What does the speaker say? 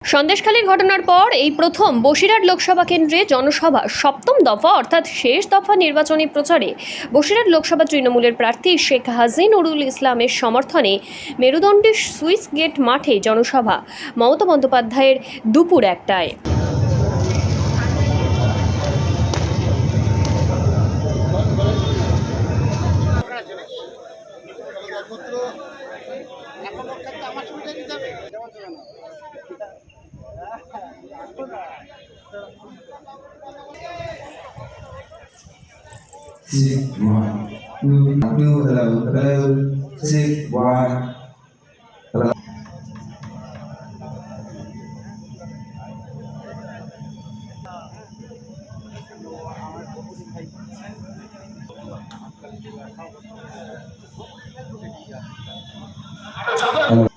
সন্দেশখালীর ঘটনার পর এই প্রথম বসিরহাট লোকসভা কেন্দ্রে জনসভা সপ্তম দফা অর্থাৎ শেষ দফা নির্বাচনী প্রচারে বসিরহাট লোকসভা তৃণমূলের প্রার্থী শেখ হাসিনুরুল ইসলামের সমর্থনে মেরুদণ্ডী সুইস গেট মাঠে জনসভা মমতা বন্দ্যোপাধ্যায়ের দুপুর 1টায়। Six one two hello 6 1 hello. Hello.